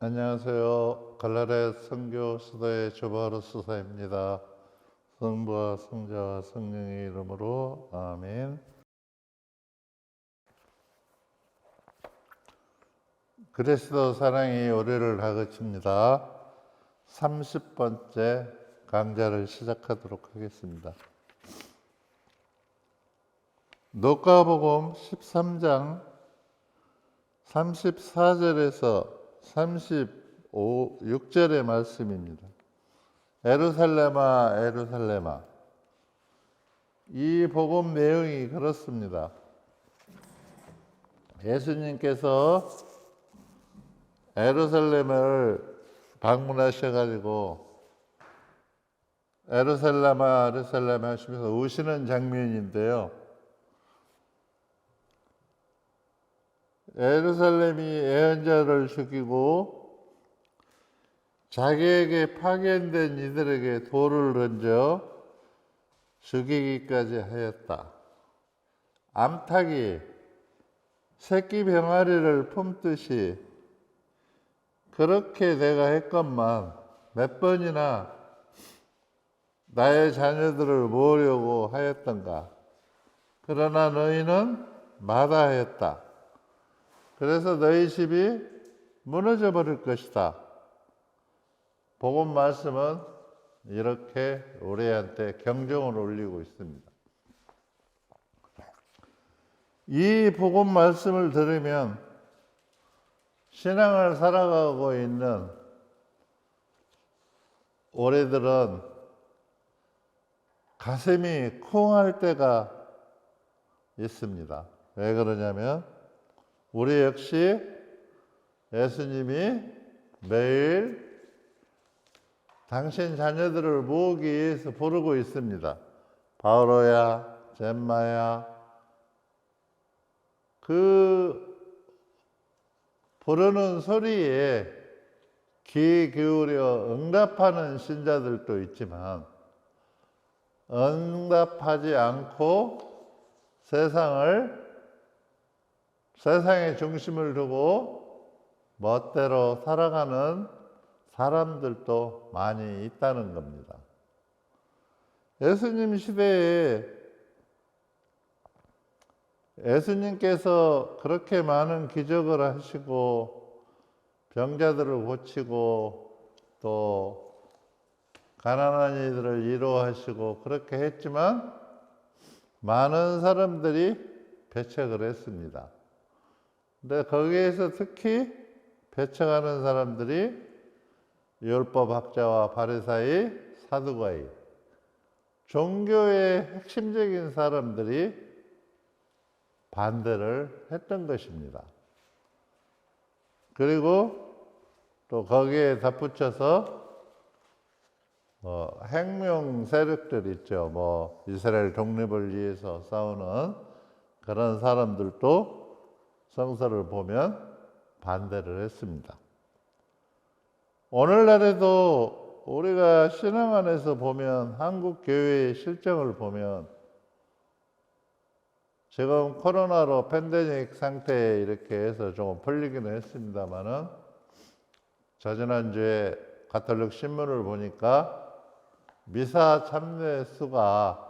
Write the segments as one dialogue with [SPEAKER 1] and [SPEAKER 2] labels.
[SPEAKER 1] 안녕하세요. 갈라렛 선교 수도의 조바로 수사입니다. 성부와 성자와 성령의 이름으로 아멘. 그리스도 사랑이 우리를 다그칩니다. 30번째 강좌를 시작하도록 하겠습니다. 누가복음 13장 34절에서 36절의 말씀입니다. 에루살렘아 에루살렘아. 이 복음 내용이 그렇습니다. 예수님께서 에루살렘을 방문하셔가지고 에루살렘아 에루살렘아 하시면서 우시는 장면인데요. 에루살렘이 예언자를 죽이고 자기에게 파견된 이들에게 돌을 던져 죽이기까지 하였다. 암탉이 새끼 병아리를 품듯이 그렇게 내가 했건만 몇 번이나 나의 자녀들을 모으려고 하였던가. 그러나 너희는 마다하였다. 그래서 너희 집이 무너져 버릴 것이다. 복음 말씀은 이렇게 우리한테 경종을 울리고 있습니다. 이 복음 말씀을 들으면 신앙을 살아가고 있는 우리들은 가슴이 쿵할 때가 있습니다. 왜 그러냐면 우리 역시 예수님이 매일 당신 자녀들을 모으기 위해서 부르고 있습니다. 바오로야, 젬마야. 그 부르는 소리에 귀 기울여 응답하는 신자들도 있지만 응답하지 않고 세상의 중심을 두고 멋대로 살아가는 사람들도 많이 있다는 겁니다. 예수님 시대에 예수님께서 그렇게 많은 기적을 하시고 병자들을 고치고 또 가난한 이들을 위로하시고 그렇게 했지만 많은 사람들이 배척을 했습니다. 근데 거기에서 특히 배척하는 사람들이 율법학자와 바리사이, 사두가이, 종교의 핵심적인 사람들이 반대를 했던 것입니다. 그리고 또 거기에 덧붙여서 핵명 세력들 있죠. 이스라엘 독립을 위해서 싸우는 그런 사람들도 성서를 보면 반대를 했습니다. 오늘날에도 우리가 신앙 안에서 보면 한국 교회의 실정을 보면 지금 코로나로 팬데믹 상태에 이렇게 해서 조금 풀리기는 했습니다만은 저지난주에 가톨릭 신문을 보니까 미사 참여 수가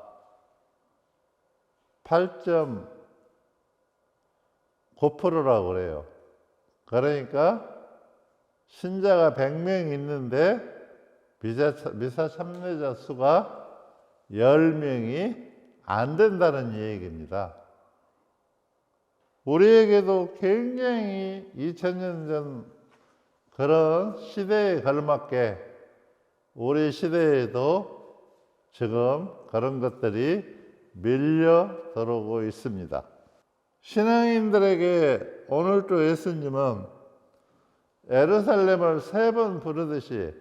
[SPEAKER 1] 8.9%라고 그래요. 그러니까 신자가 100명 있는데 미사 참여자 수가 10명이 안 된다는 얘기입니다. 우리에게도 굉장히 2000년 전 그런 시대에 걸맞게 우리 시대에도 지금 그런 것들이 밀려 들어오고 있습니다. 신앙인들에게 오늘도 예수님은 에루살렘을 3번 부르듯이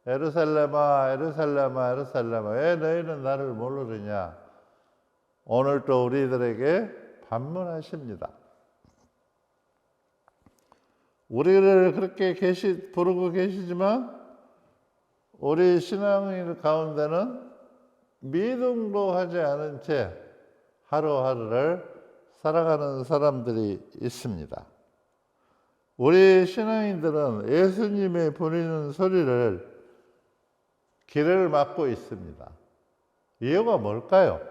[SPEAKER 1] 에루살렘아 에루살렘아 에루살렘아 왜 너희는 나를 모르느냐 오늘도 우리들에게 반문하십니다. 우리를 그렇게 부르고 계시지만 우리 신앙인 가운데는 미동도 하지 않은 채 하루하루를 살아가는 사람들이 있습니다. 우리 신앙인들은 예수님의 부르는 소리를 귀를 막고 있습니다. 이유가 뭘까요?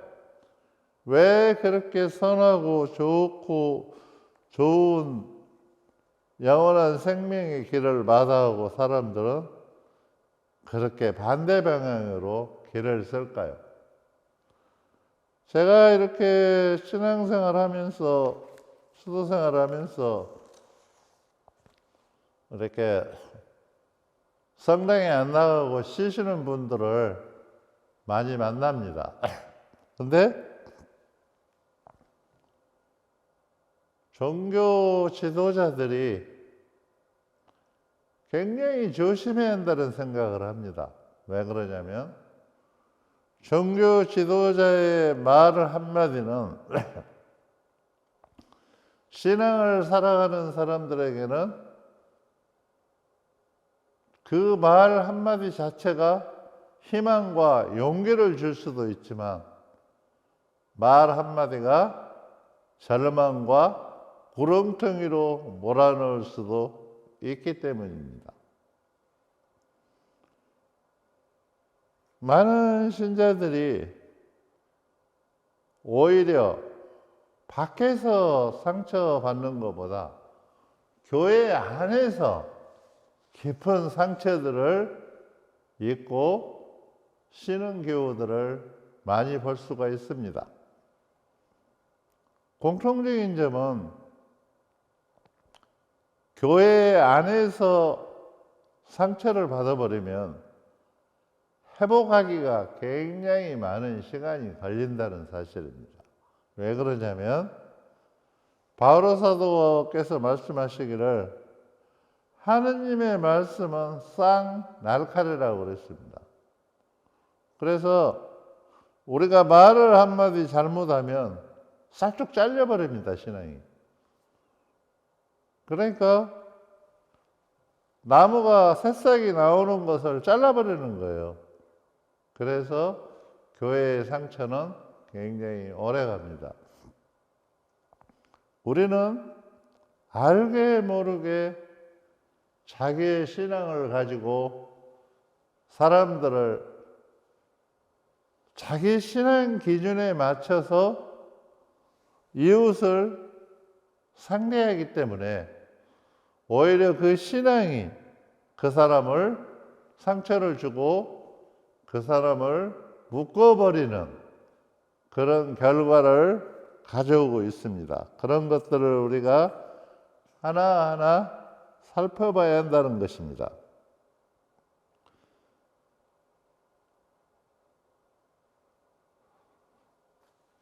[SPEAKER 1] 왜 그렇게 선하고 좋고 좋은 영원한 생명의 길을 마다하고 사람들은 그렇게 반대 방향으로 길을 쓸까요? 제가 이렇게 신앙생활 하면서, 수도생활 하면서 이렇게 성당에 안 나가고 쉬시는 분들을 많이 만납니다. 근데 종교 지도자들이 굉장히 조심해야 한다는 생각을 합니다. 왜 그러냐면 종교 지도자의 말을 한마디는 신앙을 살아가는 사람들에게는 그 말 한마디 자체가 희망과 용기를 줄 수도 있지만 말 한마디가 절망과 구렁텅이로 몰아넣을 수도 있기 때문입니다. 많은 신자들이 오히려 밖에서 상처받는 것보다 교회 안에서 깊은 상처들을 입고 쉬는 교우들을 많이 볼 수가 있습니다. 공통적인 점은 교회 안에서 상처를 받아버리면 회복하기가 굉장히 많은 시간이 걸린다는 사실입니다. 왜 그러냐면 바오로 사도께서 말씀하시기를 하느님의 말씀은 쌍날칼이라고 그랬습니다. 그래서 우리가 말을 한마디 잘못하면 싹둑 잘려버립니다, 신앙이. 그러니까 나무가 새싹이 나오는 것을 잘라버리는 거예요. 그래서 교회의 상처는 굉장히 오래 갑니다. 우리는 알게 모르게 자기의 신앙을 가지고 사람들을 자기 신앙 기준에 맞춰서 이웃을 상대하기 때문에 오히려 그 신앙이 그 사람을 상처를 주고 그 사람을 묶어버리는 그런 결과를 가져오고 있습니다. 그런 것들을 우리가 하나하나 살펴봐야 한다는 것입니다.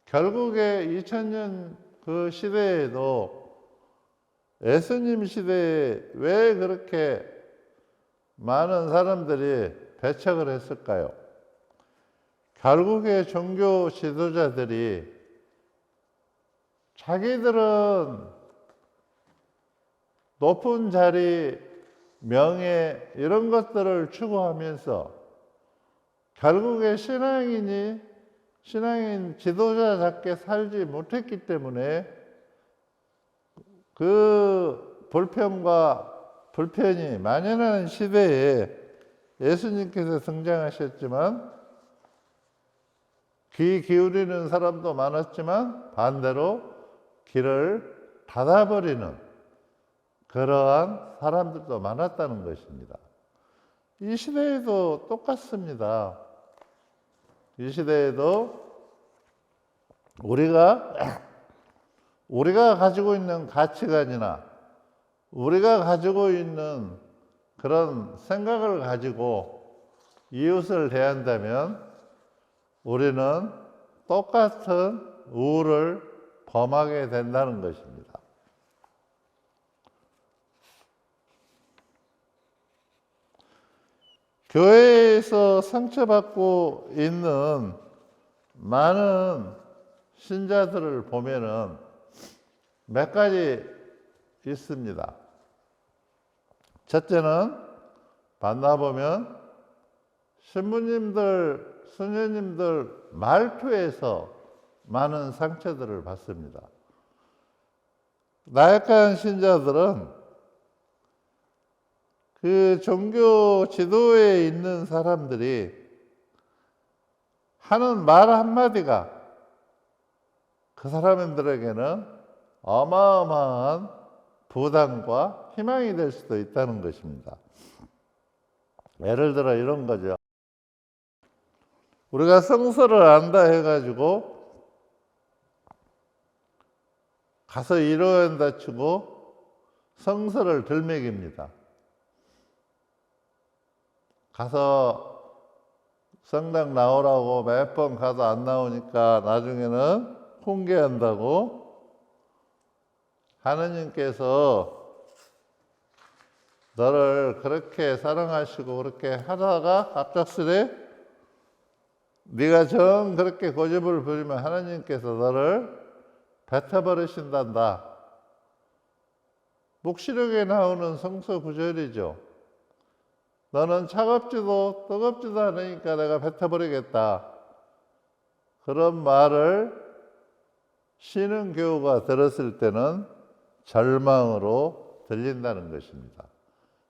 [SPEAKER 1] 결국에 2000년 그 시대에도 예수님 시대에 왜 그렇게 많은 사람들이 배척을 했을까요? 결국에 종교 지도자들이 자기들은 높은 자리, 명예 이런 것들을 추구하면서 결국에 신앙인 지도자답게 살지 못했기 때문에 그 불평과 불편이 만연하는 시대에 예수님께서 등장하셨지만 귀 기울이는 사람도 많았지만 반대로 귀를 닫아버리는 그러한 사람들도 많았다는 것입니다. 이 시대에도 똑같습니다. 이 시대에도 우리가 가지고 있는 가치관이나 우리가 가지고 있는 그런 생각을 가지고 이웃을 대한다면 우리는 똑같은 우를 범하게 된다는 것입니다. 교회에서 상처받고 있는 많은 신자들을 보면은 몇 가지 있습니다. 첫째는 만나보면 신부님들, 수녀님들 말투에서 많은 상처들을 받습니다. 나약한 신자들은 그 종교 지도에 있는 사람들이 하는 말 한마디가 그 사람들에게는 어마어마한 부담과 희망이 될 수도 있다는 것입니다. 예를 들어 이런 거죠. 우리가 성서를 안다 해가지고 가서 이러한다 치고 성서를 들먹입니다. 가서 성당 나오라고 몇 번 가도 안 나오니까 나중에는 훈계한다고 하느님께서 너를 그렇게 사랑하시고 그렇게 하다가 갑작스레 네가 정 그렇게 고집을 부리면 하나님께서 너를 뱉어버리신단다. 묵시록에 나오는 성서 구절이죠. 너는 차갑지도 뜨겁지도 않으니까 내가 뱉어버리겠다. 그런 말을 신흥교우가 들었을 때는 절망으로 들린다는 것입니다.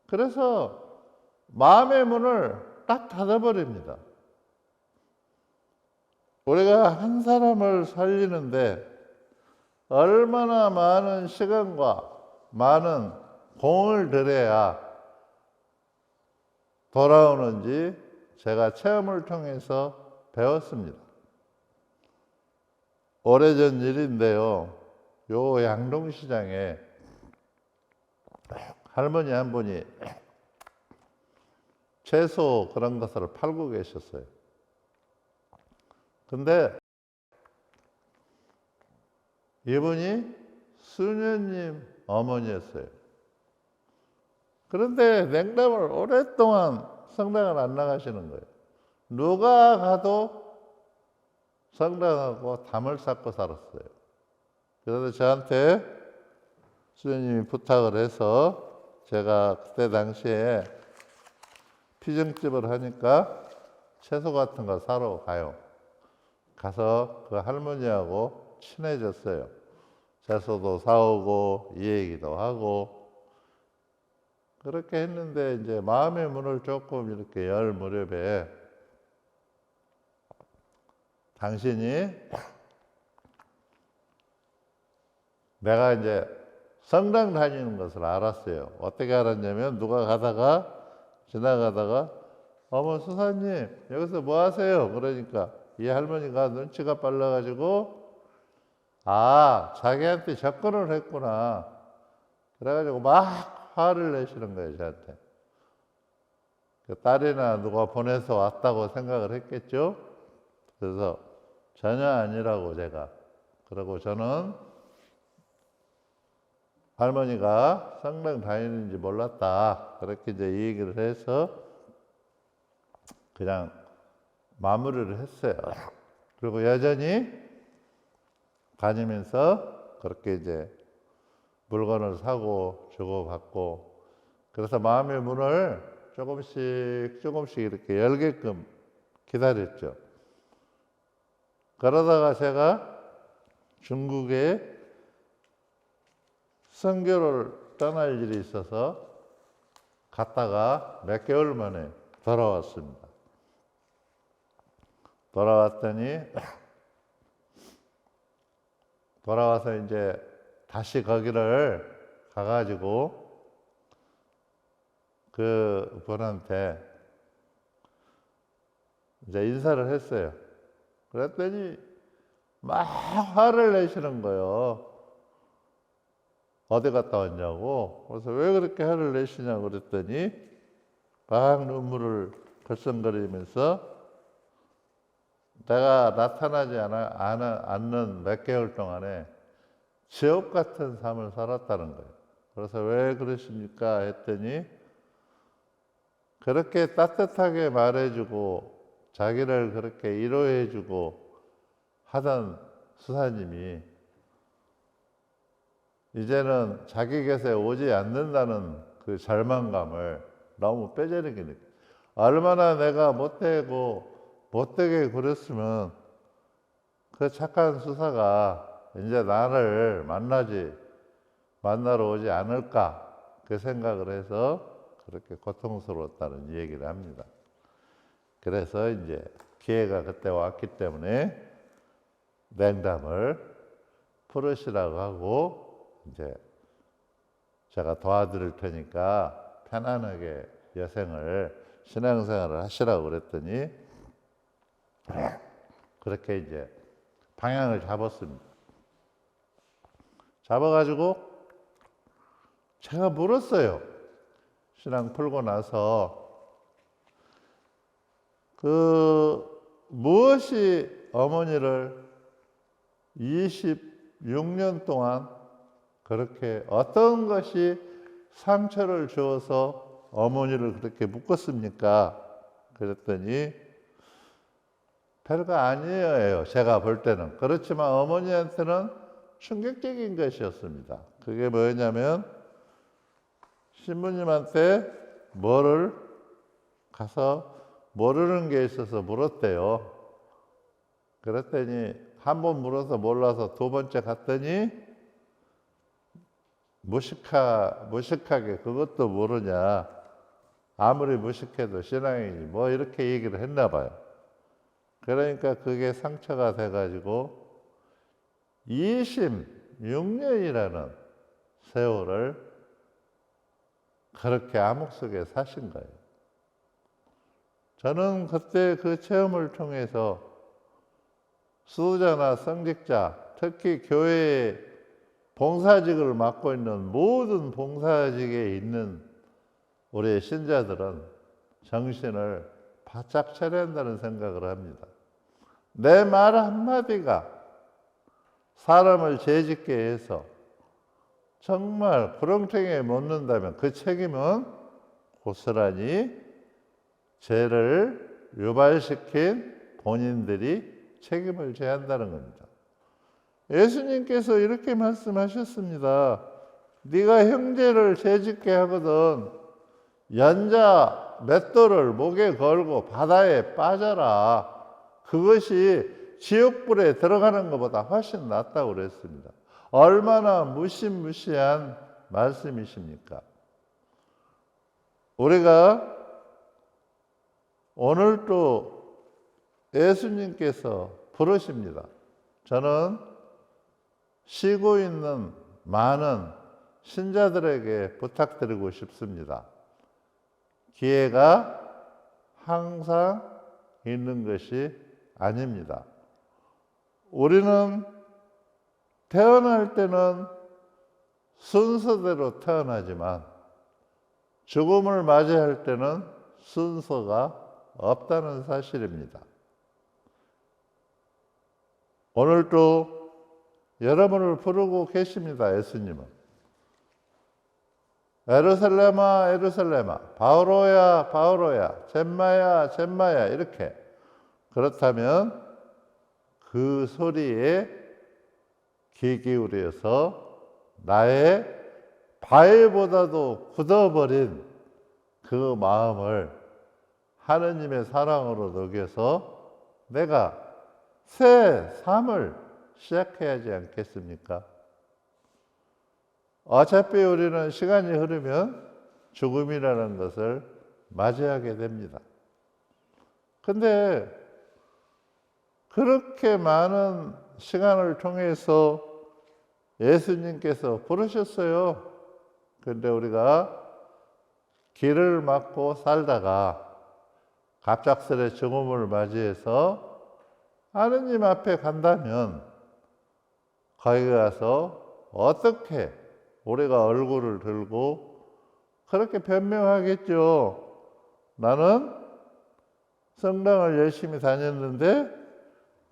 [SPEAKER 1] 그래서 마음의 문을 딱 닫아버립니다. 우리가 한 사람을 살리는데 얼마나 많은 시간과 많은 공을 들여야 돌아오는지 제가 체험을 통해서 배웠습니다. 오래전 일인데요. 요 양동시장에 할머니 한 분이 채소 그런 것을 팔고 계셨어요. 근데 이분이 수녀님 어머니였어요. 그런데 냉담을 오랫동안 성당을 안 나가시는 거예요. 누가 가도 성당하고 담을 쌓고 살았어요. 그래서 저한테 수녀님이 부탁을 해서 제가 그때 당시에 피정집을 하니까 채소 같은 거 사러 가요. 가서 그 할머니하고 친해졌어요. 채소도 사오고 이 얘기도 하고 그렇게 했는데 이제 마음의 문을 조금 이렇게 열 무렵에 당신이 내가 이제 성당 다니는 것을 알았어요. 어떻게 알았냐면 누가 가다가 지나가다가 어머 수사님 여기서 뭐 하세요? 그러니까 이 할머니가 눈치가 빨라가지고 아 자기한테 접근을 했구나. 그래가지고 막 화를 내시는 거예요 저한테. 그 딸이나 누가 보내서 왔다고 생각을 했겠죠. 그래서 전혀 아니라고 제가. 그리고 저는 할머니가 성당 다니는지 몰랐다. 그렇게 이제 이 얘기를 해서 그냥 마무리를 했어요. 그리고 여전히 다니면서 그렇게 이제 물건을 사고 주고받고 그래서 마음의 문을 조금씩 이렇게 열게끔 기다렸죠. 그러다가 제가 중국에 선교를 떠날 일이 있어서 갔다가 몇 개월 만에 돌아왔습니다. 돌아와서 이제 다시 거기를 가가지고 그 분한테 이제 인사를 했어요. 그랬더니 막 화를 내시는 거예요. 어디 갔다 왔냐고. 그래서 왜 그렇게 화를 내시냐고 그랬더니 막 눈물을 글썽거리면서 내가 나타나지 않는 몇 개월 동안에 지옥 같은 삶을 살았다는 거예요. 그래서 왜 그러십니까? 했더니 그렇게 따뜻하게 말해주고 자기를 그렇게 위로해주고 하던 수사님이 이제는 자기 곁에 오지 않는다는 그 절망감을 너무 뼈저리게 느껴요. 얼마나 내가 못되게 그랬으면 그 착한 수사가 이제 나를 만나러 오지 않을까 그 생각을 해서 그렇게 고통스러웠다는 얘기를 합니다. 그래서 이제 기회가 그때 왔기 때문에 냉담을 풀으시라고 하고 이제 제가 도와드릴 테니까 편안하게 여생을 신앙생활을 하시라고 그랬더니 그렇게 이제 방향을 잡았습니다. 잡아가지고 제가 물었어요. 신앙 풀고 나서 무엇이 어머니를 26년 동안 그렇게 어떤 것이 상처를 주어서 어머니를 그렇게 묶었습니까? 그랬더니 별거 아니에요. 제가 볼 때는. 그렇지만 어머니한테는 충격적인 것이었습니다. 그게 뭐냐면 신부님한테 뭐를 가서 모르는 게 있어서 물었대요. 그랬더니 한 번 물어서 몰라서 두 번째 갔더니 무식하게 그것도 모르냐. 아무리 무식해도 신앙이지 뭐 이렇게 얘기를 했나 봐요. 그러니까 그게 상처가 돼가지고 26년이라는 세월을 그렇게 암흑 속에 사신 거예요. 저는 그때 그 체험을 통해서 수도자나 성직자, 특히 교회의 봉사직을 맡고 있는 모든 봉사직에 있는 우리 신자들은 정신을 바짝 차려야 한다는 생각을 합니다. 내 말 한마디가 사람을 죄짓게 해서 정말 구렁텅이에 못 넣는다면 그 책임은 고스란히 죄를 유발시킨 본인들이 책임을 져야 한다는 겁니다. 예수님께서 이렇게 말씀하셨습니다. 네가 형제를 죄짓게 하거든 연자 맷돌을 목에 걸고 바다에 빠져라. 그것이 지옥불에 들어가는 것보다 훨씬 낫다고 그랬습니다. 얼마나 무시무시한 말씀이십니까? 우리가 오늘 또 예수님께서 부르십니다. 저는 쉬고 있는 많은 신자들에게 부탁드리고 싶습니다. 기회가 항상 있는 것이 아닙니다. 우리는 태어날 때는 순서대로 태어나지만 죽음을 맞이할 때는 순서가 없다는 사실입니다. 오늘도 여러분을 부르고 계십니다. 예수님은 예루살렘아 예루살렘아 바오로야 바오로야 젬마야 젬마야 이렇게. 그렇다면 그 소리에 귀 기울여서 나의 바위보다도 굳어버린 그 마음을 하느님의 사랑으로 녹여서 내가 새 삶을 시작해야 하지 않겠습니까? 어차피 우리는 시간이 흐르면 죽음이라는 것을 맞이하게 됩니다. 근데 그렇게 많은 시간을 통해서 예수님께서 부르셨어요. 근데 우리가 길을 막고 살다가 갑작스레 죽음을 맞이해서 하느님 앞에 간다면 거기 가서 어떻게 우리가 얼굴을 들고 그렇게 변명하겠죠. 나는 성당을 열심히 다녔는데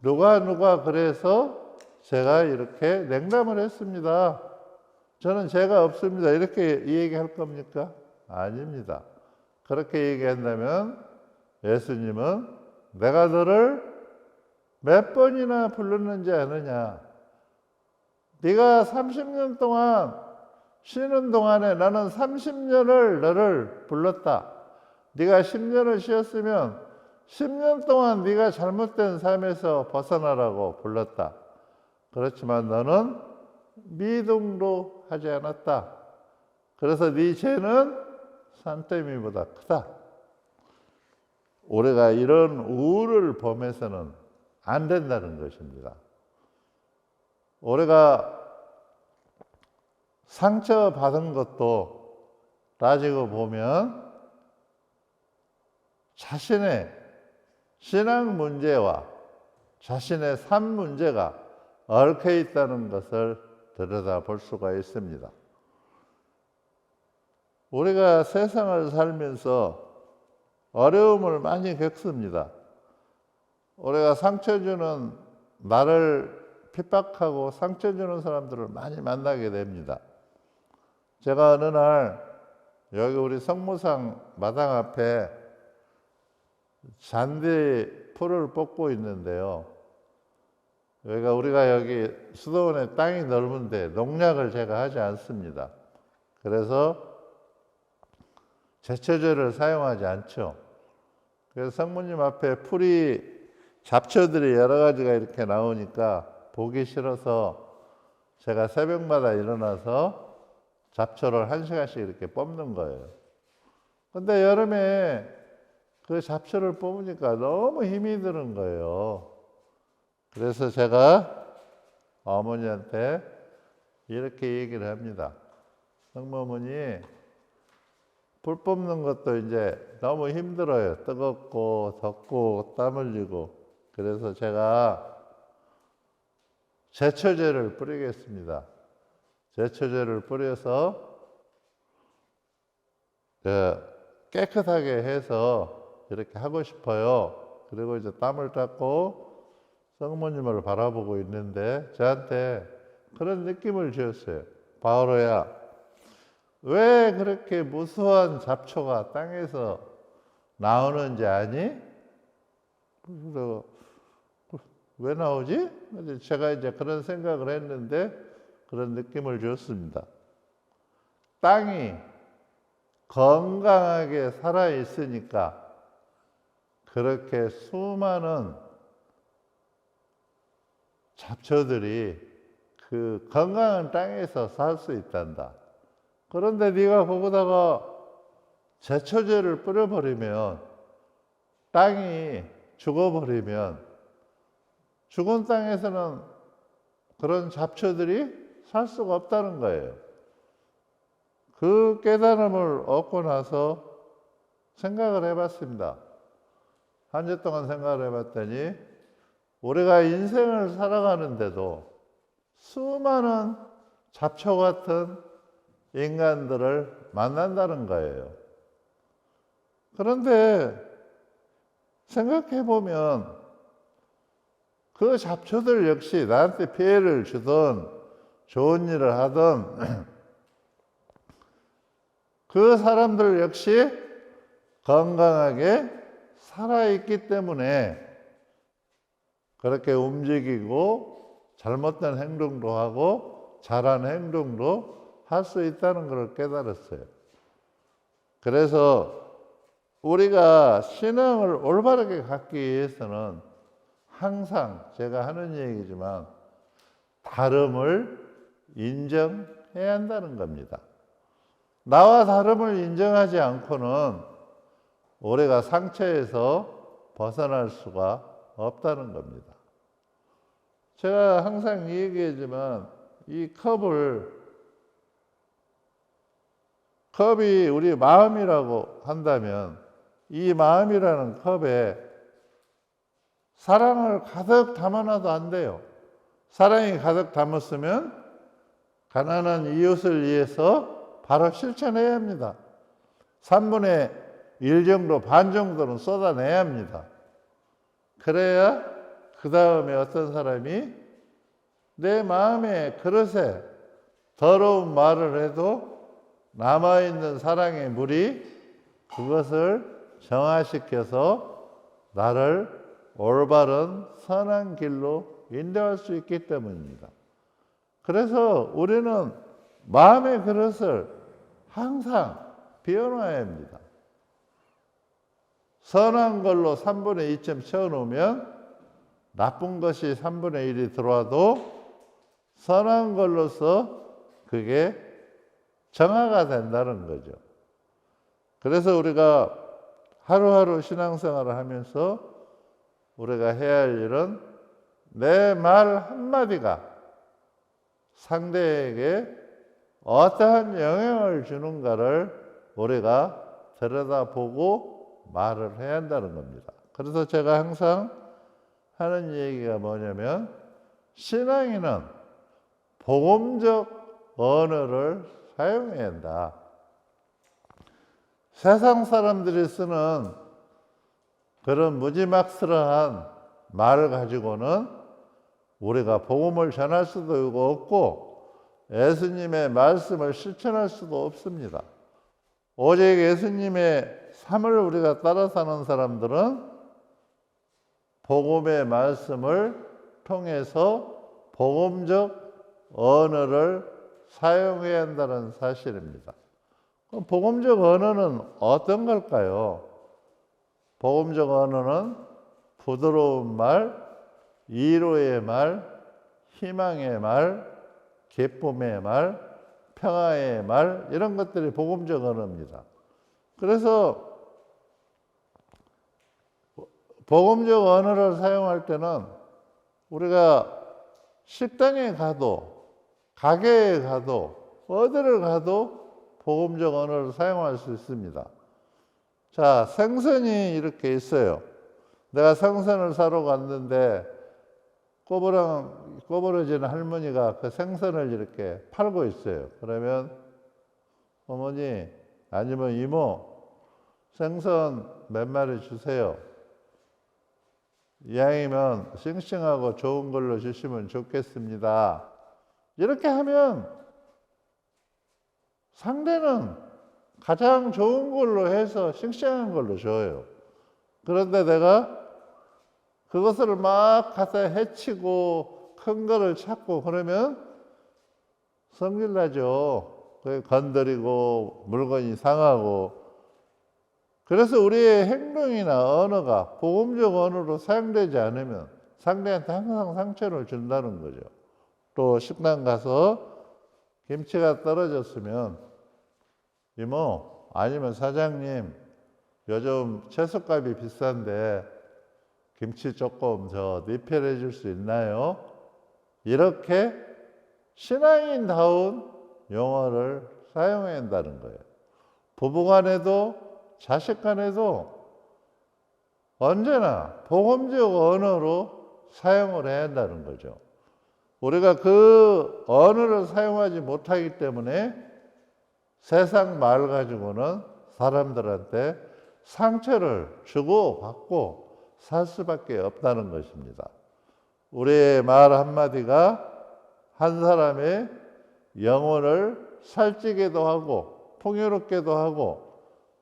[SPEAKER 1] 누가 그래서 제가 이렇게 냉담을 했습니다. 저는 죄가 없습니다. 이렇게 얘기할 겁니까? 아닙니다. 그렇게 얘기한다면 예수님은 내가 너를 몇 번이나 불렀는지 아느냐? 네가 30년 동안 쉬는 동안에 나는 30년을 너를 불렀다. 네가 10년을 쉬었으면 10년 동안 네가 잘못된 삶에서 벗어나라고 불렀다. 그렇지만 너는 미동도 하지 않았다. 그래서 네 죄는 산더미보다 크다. 우리가 이런 우를 범해서는 안 된다는 것입니다. 우리가 상처받은 것도 따지고 보면 자신의 신앙 문제와 자신의 삶 문제가 얽혀 있다는 것을 들여다볼 수가 있습니다. 우리가 세상을 살면서 어려움을 많이 겪습니다. 우리가 상처 주는, 나를 핍박하고 상처 주는 사람들을 많이 만나게 됩니다. 제가 어느 날 여기 우리 성모상 마당 앞에 잔디 풀을 뽑고 있는데요. 우리가 여기 수도원에 땅이 넓은데 농약을 제가 하지 않습니다. 그래서 제초제를 사용하지 않죠. 그래서 성모님 앞에 풀이, 잡초들이 여러 가지가 이렇게 나오니까 보기 싫어서 제가 새벽마다 일어나서 잡초를 1시간씩 이렇게 뽑는 거예요. 근데 여름에 그 잡초를 뽑으니까 너무 힘이 드는 거예요. 그래서 제가 어머니한테 이렇게 얘기를 합니다. 성모님이 불 뽑는 것도 이제 너무 힘들어요. 뜨겁고 덥고 땀 흘리고. 그래서 제가 제초제를 뿌리겠습니다. 제초제를 뿌려서 깨끗하게 해서 이렇게 하고 싶어요. 그리고 이제 땀을 닦고 성모님을 바라보고 있는데 저한테 그런 느낌을 주었어요. 바오로야, 왜 그렇게 무수한 잡초가 땅에서 나오는지 아니? 그래서 왜 나오지? 제가 이제 그런 생각을 했는데 그런 느낌을 주었습니다. 땅이 건강하게 살아 있으니까 그렇게 수많은 잡초들이 그 건강한 땅에서 살 수 있단다. 그런데 네가 거기다가 제초제를 뿌려버리면, 땅이 죽어버리면 죽은 땅에서는 그런 잡초들이 살 수가 없다는 거예요. 그 깨달음을 얻고 나서 생각을 해봤습니다. 한 주 동안 생각을 해봤더니 우리가 인생을 살아가는데도 수많은 잡초 같은 인간들을 만난다는 거예요. 그런데 생각해보면 그 잡초들 역시 나한테 피해를 주든 좋은 일을 하든 그 사람들 역시 건강하게 살아있기 때문에 그렇게 움직이고 잘못된 행동도 하고 잘한 행동도 할 수 있다는 걸 깨달았어요. 그래서 우리가 신앙을 올바르게 갖기 위해서는 항상 제가 하는 얘기지만 다름을 인정해야 한다는 겁니다. 나와 다름을 인정하지 않고는 우리가 상처에서 벗어날 수가 없다는 겁니다. 제가 항상 얘기하지만 이 컵이 우리 마음이라고 한다면 이 마음이라는 컵에 사랑을 가득 담아놔도 안 돼요. 사랑이 가득 담았으면 가난한 이웃을 위해서 바로 실천해야 합니다. 3분의 1 정도, 반 정도는 쏟아내야 합니다. 그래야 그 다음에 어떤 사람이 내 마음의 그릇에 더러운 말을 해도 남아있는 사랑의 물이 그것을 정화시켜서 나를 올바른 선한 길로 인도할 수 있기 때문입니다. 그래서 우리는 마음의 그릇을 항상 비워놔야 합니다. 선한 걸로 3분의 2쯤 채워놓으면 나쁜 것이 3분의 1이 들어와도 선한 걸로서 그게 정화가 된다는 거죠. 그래서 우리가 하루하루 신앙생활을 하면서 우리가 해야 할 일은 내 말 한마디가 상대에게 어떠한 영향을 주는가를 우리가 들여다보고 말을 해야 한다는 겁니다. 그래서 제가 항상 하는 얘기가 뭐냐면 신앙인은 복음적 언어를 사용해야 한다. 세상 사람들이 쓰는 그런 무지막스러한 말을 가지고는 우리가 복음을 전할 수도 없고 예수님의 말씀을 실천할 수도 없습니다. 오직 예수님의 삶을 우리가 따라 사는 사람들은 복음의 말씀을 통해서 복음적 언어를 사용해야 한다는 사실입니다. 그럼 복음적 언어는 어떤 걸까요? 복음적 언어는 부드러운 말, 위로의 말, 희망의 말, 기쁨의 말, 평화의 말, 이런 것들이 복음적 언어입니다. 그래서 복음적 언어를 사용할 때는 우리가 식당에 가도 가게에 가도 어디를 가도 복음적 언어를 사용할 수 있습니다. 자, 생선이 이렇게 있어요. 내가 생선을 사러 갔는데 꼬부러진 할머니가 그 생선을 이렇게 팔고 있어요. 그러면 어머니 아니면 이모 생선 몇 마리 주세요. 이왕이면 싱싱하고 좋은 걸로 주시면 좋겠습니다. 이렇게 하면 상대는 가장 좋은 걸로 해서 싱싱한 걸로 줘요. 그런데 내가 그것을 막 갖다 해치고 큰 거를 찾고 그러면 성질나죠. 건드리고 물건이 상하고. 그래서 우리의 행동이나 언어가 복음적 언어로 사용되지 않으면 상대한테 항상 상처를 준다는 거죠. 또 식당 가서 김치가 떨어졌으면 이모 아니면 사장님 요즘 채소값이 비싼데 김치 조금 더 리필해 줄 수 있나요? 이렇게 신앙인다운 용어를 사용해야 한다는 거예요. 부부간에도 자식간에도 언제나 복음적 언어로 사용을 해야 한다는 거죠. 우리가 그 언어를 사용하지 못하기 때문에 세상 말 가지고는 사람들한테 상처를 주고 받고 살 수밖에 없다는 것입니다. 우리의 말 한마디가 한 사람의 영혼을 살찌게도 하고 풍요롭게도 하고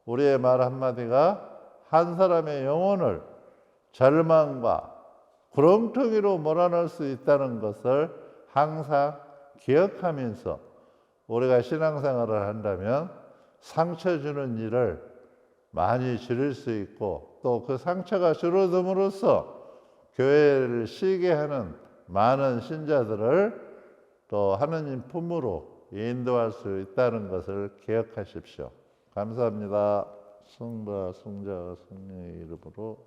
[SPEAKER 1] 우리의 말 한마디가 한 사람의 영혼을 절망과 구렁텅이로 몰아넣을 수 있다는 것을 항상 기억하면서 우리가 신앙생활을 한다면 상처 주는 일을 많이 줄일 수 있고 또 그 상처가 줄어듦으로써 교회를 쉬게 하는 많은 신자들을 또 하느님 품으로 인도할 수 있다는 것을 기억하십시오. 감사합니다. 성부와 성자와 성령의 이름으로.